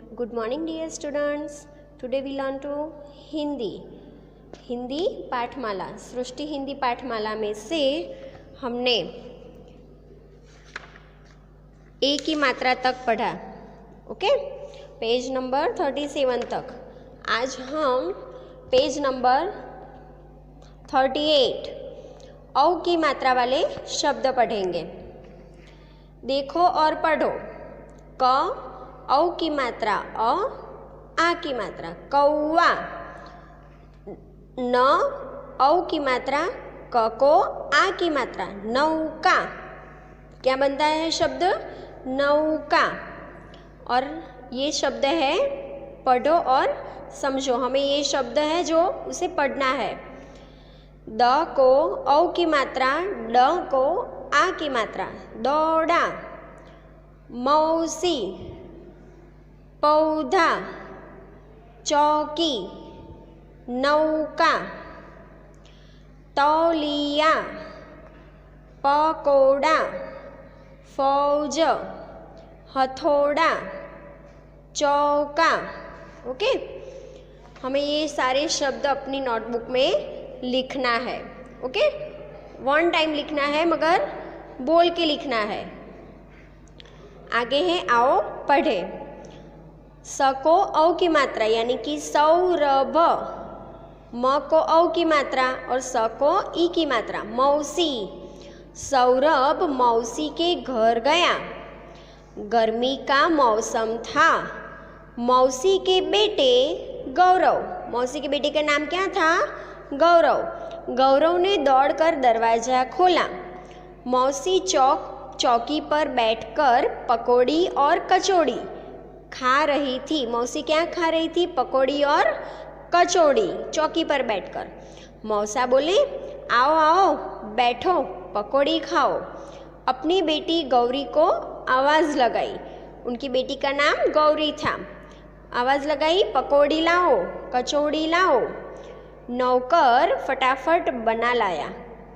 Good morning dear students. Today we learn to Hindi पाठमाला। सृष्टि हिंदी पाठमाला में से हमने ए की मात्रा तक पढ़ा। ओके, पेज नंबर 37 तक। आज हम पेज नंबर 38 औ की मात्रा वाले शब्द पढ़ेंगे। देखो और पढ़ो। क औ की मात्रा अ, आ की मात्रा कौवा। न औ की मात्रा क को, आ की मात्रा नौका। क्या बनता है शब्द? नौका। और ये शब्द है पढ़ो और समझो। हमें ये शब्द है जो उसे पढ़ना है। द को औ की मात्रा, ड को आ की मात्रा दौड़ा। मौसी, पौधा, चौकी, नौका, तौलिया, पकोड़ा, फौज, हथौड़ा, चौका। ओके, हमें ये सारे शब्द अपनी नोटबुक में लिखना है। ओके, वन टाइम लिखना है मगर बोल के लिखना है। आगे है, आओ पढ़े। स को औ की मात्रा यानी कि सौरभ। म को औ की मात्रा और स को ई की मात्रा मौसी। सौरभ मौसी के घर गया। गर्मी का मौसम था। मौसी के बेटे गौरव। मौसी के बेटे का नाम क्या था? गौरव। गौरव ने दौड़कर दरवाजा खोला। मौसी चौकी पर बैठकर पकौड़ी और कचौड़ी खा रही थी। मौसी क्या खा रही थी? पकौड़ी और कचौड़ी, चौकी पर बैठकर। मौसा बोले, आओ आओ बैठो, पकौड़ी खाओ। अपनी बेटी गौरी को आवाज़ लगाई। उनकी बेटी का नाम गौरी था। आवाज़ लगाई, पकौड़ी लाओ, कचौड़ी लाओ। नौकर फटाफट बना लाया।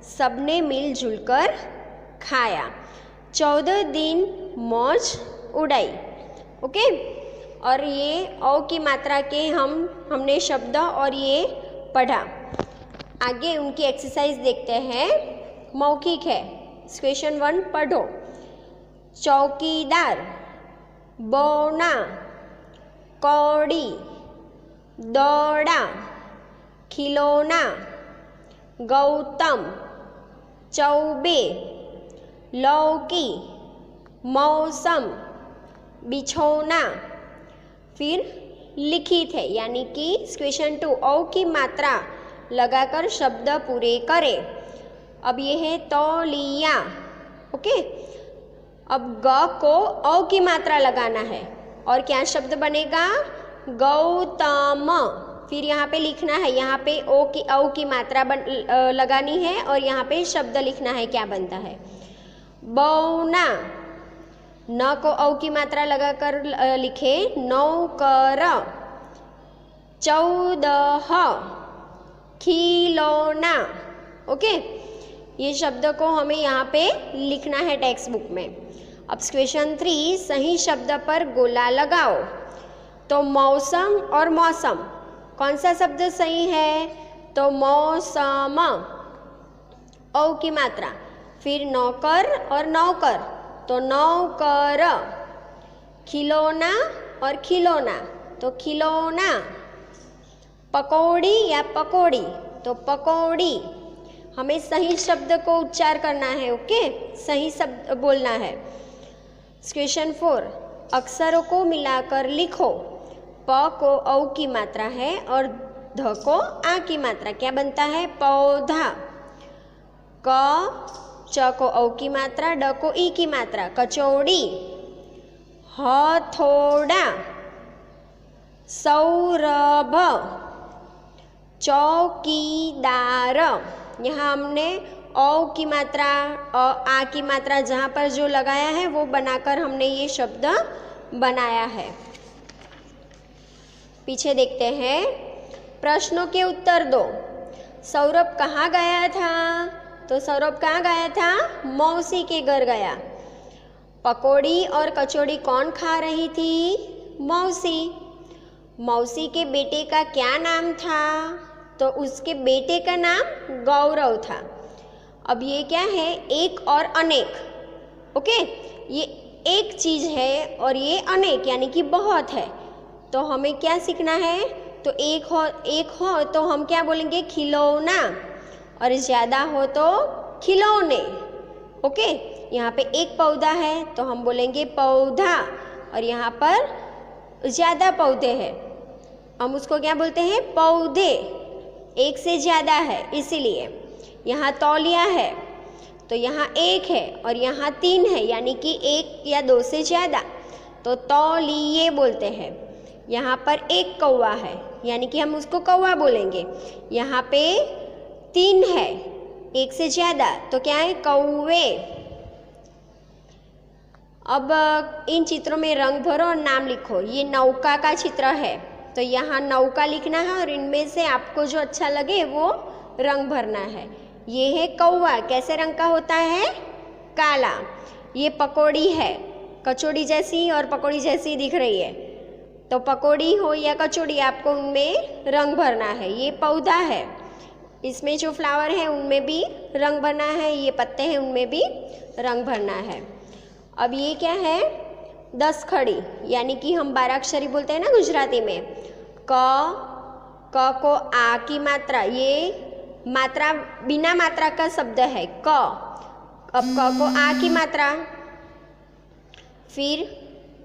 सबने मिलजुल कर खाया। 14 दिन मौज उड़ाई। ओके, और ये औ की मात्रा के हमने शब्द और ये पढ़ा। आगे उनकी एक्सरसाइज देखते हैं। मौखिक है। क्वेश्चन 1 पढ़ो। चौकीदार, बौना, कौड़ी, दौड़ा, खिलौना, गौतम, चौबे, लौकी, मौसम, बिछौना। फिर लिखित है यानी कि क्वेश्चन 2 औ की मात्रा लगाकर शब्द पूरे करें। अब ये है तौलिया। ओके, अब ग को औ की मात्रा लगाना है और क्या शब्द बनेगा? गौतम। फिर यहाँ पे लिखना है, यहाँ पे औ की मात्रा लगानी है और यहाँ पे शब्द लिखना है। क्या बनता है? बौना। न को औ की मात्रा लगाकर लिखे, नौकर। 14 खिलौना। ओके, ये शब्द को हमें यहाँ पे लिखना है टेक्स्ट बुक में। अब क्वेश्चन 3 सही शब्द पर गोला लगाओ। तो मौसम और मौसम, कौन सा शब्द सही है? तो मौसम, औ की मात्रा। फिर नौकर और नौकर, तो नौकर। खिलौना और खिलौना, तो खिलौना। पकौड़ी या पकौड़ी, तो पकौड़ी। हमें सही शब्द को उच्चार करना है। ओके, सही शब्द बोलना है। क्वेश्चन 4 अक्षरों को मिलाकर लिखो। प को औ की मात्रा है और ध को आ की मात्रा। क्या बनता है? पौधा। क च को औ की मात्रा, ड को ई की मात्रा कचौड़ी। हथौड़ा, सौरभ, चौकीदार। यहाँ हमने औ की मात्रा आ की मात्रा जहाँ पर जो लगाया है वो बनाकर हमने ये शब्द बनाया है। पीछे देखते हैं। प्रश्नों के उत्तर दो। सौरभ कहाँ गया था? तो सौरभ कहाँ गया था? मौसी के घर गया। पकौड़ी और कचौड़ी कौन खा रही थी? मौसी। मौसी के बेटे का क्या नाम था? तो उसके बेटे का नाम गौरव था। अब ये क्या है? एक और अनेक। ओके, ये एक चीज़ है और ये अनेक यानी कि बहुत है। तो हमें क्या सीखना है? तो एक हो तो हम क्या बोलेंगे? खिलौना, और ज़्यादा हो तो खिलौने। ओके, यहाँ पे एक पौधा है तो हम बोलेंगे पौधा, और यहाँ पर ज़्यादा पौधे हैं, हम उसको क्या बोलते हैं? पौधे। एक से ज़्यादा है इसीलिए। यहाँ तौलिया है तो यहाँ एक है और यहाँ 3 है, यानी कि 1 या 2 से ज़्यादा, तो तौलिए बोलते हैं। यहाँ पर एक कौवा है यानी कि हम उसको कौवा बोलेंगे। यहाँ पे 3 है, 1 से ज़्यादा, तो क्या है? कौवे। अब इन चित्रों में रंग भरो और नाम लिखो। ये नौका का चित्र है तो यहाँ नौका लिखना है और इनमें से आपको जो अच्छा लगे वो रंग भरना है। ये है कौवा, कैसे रंग का होता है? काला। ये पकौड़ी है, कचौड़ी जैसी और पकौड़ी जैसी दिख रही है, तो पकौड़ी हो या कचौड़ी आपको उनमें रंग भरना है। ये पौधा है, इसमें जो फ्लावर है उनमें भी रंग भरना है, ये पत्ते हैं उनमें भी रंग भरना है। अब ये क्या है? 10 खड़ी, यानी कि हम 12 अक्षरी बोलते हैं ना गुजराती में। क को आ की मात्रा, ये मात्रा बिना मात्रा का शब्द है क। अब क को आ की मात्रा, फिर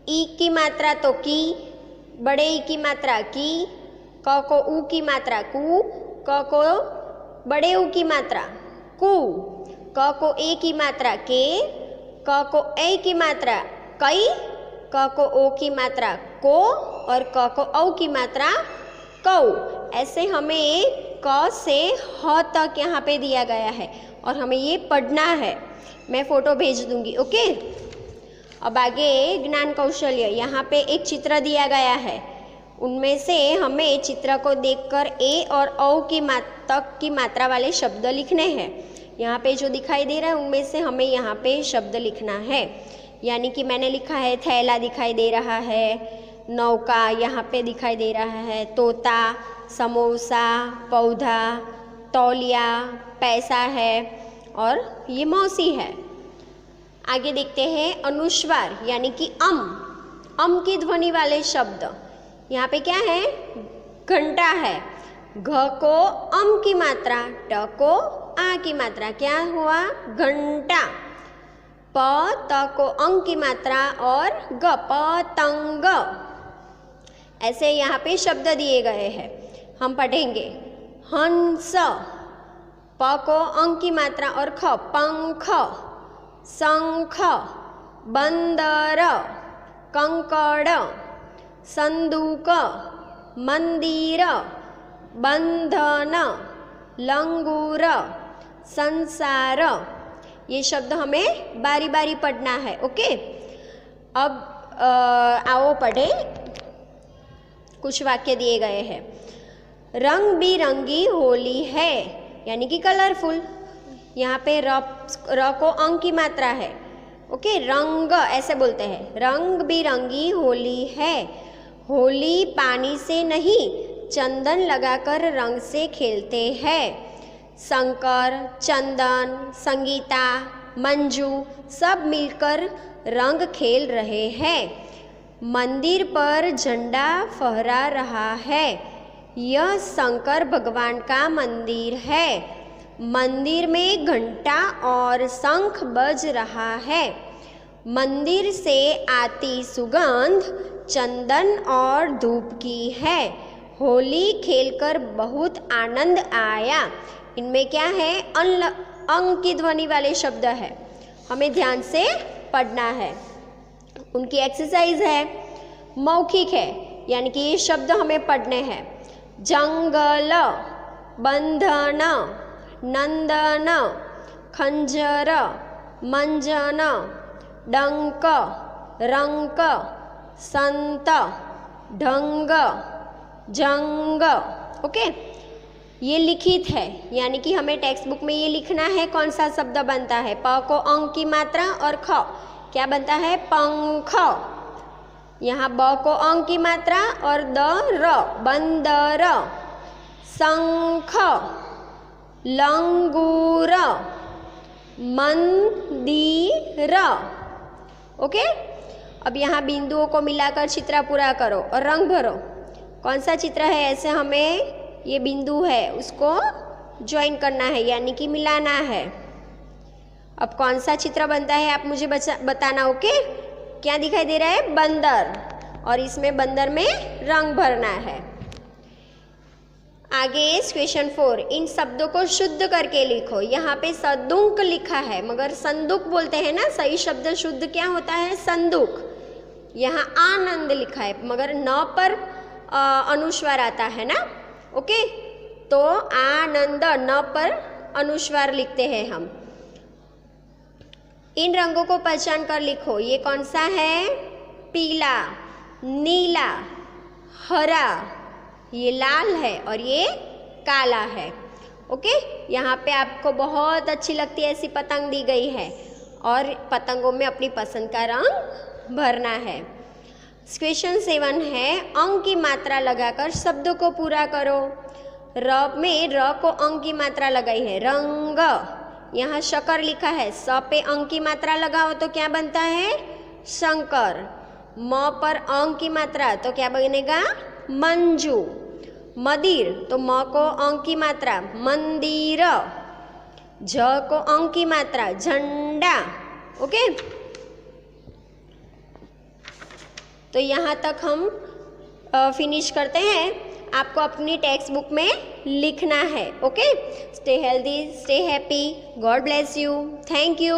ई की मात्रा तो की, बड़े ई की मात्रा की, क को ऊ की मात्रा कु, क को बड़े ऊ की मात्रा कु, क को ए की मात्रा के, क को ए की मात्रा कई, क को ओ की मात्रा को, और क को औ की मात्रा कौ। ऐसे हमें क से ह तक यहाँ पे दिया गया है और हमें ये पढ़ना है। मैं फ़ोटो भेज दूँगी। ओके, अब आगे ज्ञान कौशल्य। यहाँ पे एक चित्र दिया गया है, उनमें से हमें चित्र को देखकर ए और औ की तक की मात्रा वाले शब्द लिखने हैं। यहाँ पे जो दिखाई दे रहा है उनमें से हमें यहाँ पे शब्द लिखना है। यानी कि मैंने लिखा है थैला दिखाई दे रहा है, नौका यहाँ पे दिखाई दे रहा है, तोता, समोसा, पौधा, तौलिया, पैसा है, और ये मौसी है। आगे देखते हैं अनुस्वार यानी कि अम की ध्वनि वाले शब्द। यहाँ पे क्या है? घंटा है। घ को अम की मात्रा, ट को आ की मात्रा, क्या हुआ? घंटा। प त को अंग की मात्रा और ग, पतंग। ऐसे यहाँ पे शब्द दिए गए हैं, हम पढ़ेंगे। हंस, प को अंग की मात्रा और ख, पंख। शंख, बंदर, कंकड़, संदूक, मंदिर, बंधन, लंगूर, संसार। ये शब्द हमें बारी बारी पढ़ना है। ओके, अब आओ पढ़े। कुछ वाक्य दिए गए हैं। रंग बिरंगी होली है, यानी कि कलरफुल। यहाँ पे र को अंग की मात्रा है। ओके, रंग ऐसे बोलते हैं, रंग बिरंगी होली है। होली पानी से नहीं, चंदन लगाकर रंग से खेलते हैं। शंकर, चंदन, संगीता, मंजू सब मिलकर रंग खेल रहे हैं। मंदिर पर झंडा फहरा रहा है। यह शंकर भगवान का मंदिर है। मंदिर में घंटा और शंख बज रहा है। मंदिर से आती सुगंध चंदन और धूप की है। होली खेलकर बहुत आनंद आया। इनमें क्या है? अंग की ध्वनि वाले शब्द है, हमें ध्यान से पढ़ना है। उनकी एक्सरसाइज है, मौखिक है, यानी कि ये शब्द हमें पढ़ने हैं। जंगल, बंधन, नंदन, खंजर, मंजन, डंक, रंक, संत, ढंग, जंग। ओके, ये लिखित है, यानी कि हमें टेक्स्ट बुक में ये लिखना है कौन सा शब्द बनता है। प को अंग की मात्रा और ख क्या बनता है? पंख। यहाँ ब को अंग की मात्रा और द र, बंदर, शंख, लंगूर, मंदिर। ओके, अब यहाँ बिंदुओं को मिलाकर चित्र पूरा करो और रंग भरो। कौन सा चित्र है, ऐसे हमें ये बिंदु है उसको ज्वाइन करना है यानी कि मिलाना है। अब कौन सा चित्र बनता है आप मुझे बताना। ओके, क्या दिखाई दे रहा है, बंदर, और इसमें बंदर में रंग भरना है। आगे क्वेश्चन 4, इन शब्दों को शुद्ध करके लिखो। यहाँ पे सदुक लिखा है मगर संदूक बोलते हैं ना, सही शब्द शुद्ध क्या होता है, संदूक। यहाँ आनंद लिखा है मगर न पर अनुस्वार आता है ना। ओके, तो आनंद न पर अनुस्वार लिखते हैं हम। इन रंगों को पहचान कर लिखो। ये कौन सा है, पीला, नीला, हरा, ये लाल है और ये काला है। ओके, यहाँ पे आपको बहुत अच्छी लगती है ऐसी पतंग दी गई है और पतंगों में अपनी पसंद का रंग भरना है। क्वेश्चन 7 है, अंक की मात्रा लगाकर शब्दों को पूरा करो। र में र को अंक की मात्रा लगाई है, रंग। यहाँ शकर लिखा है, स पे अंक की मात्रा लगाओ तो क्या बनता है, शंकर। म पर अंक की मात्रा तो क्या बनेगा, मंजू। मदिर तो म को अंक की मात्रा, मंदिर। झ को अंक की मात्रा, झंडा। ओके, तो यहाँ तक हम फिनिश करते हैं। आपको अपनी टेक्स्ट बुक में लिखना है। Okay, stay healthy, stay happy, God bless you, thank you.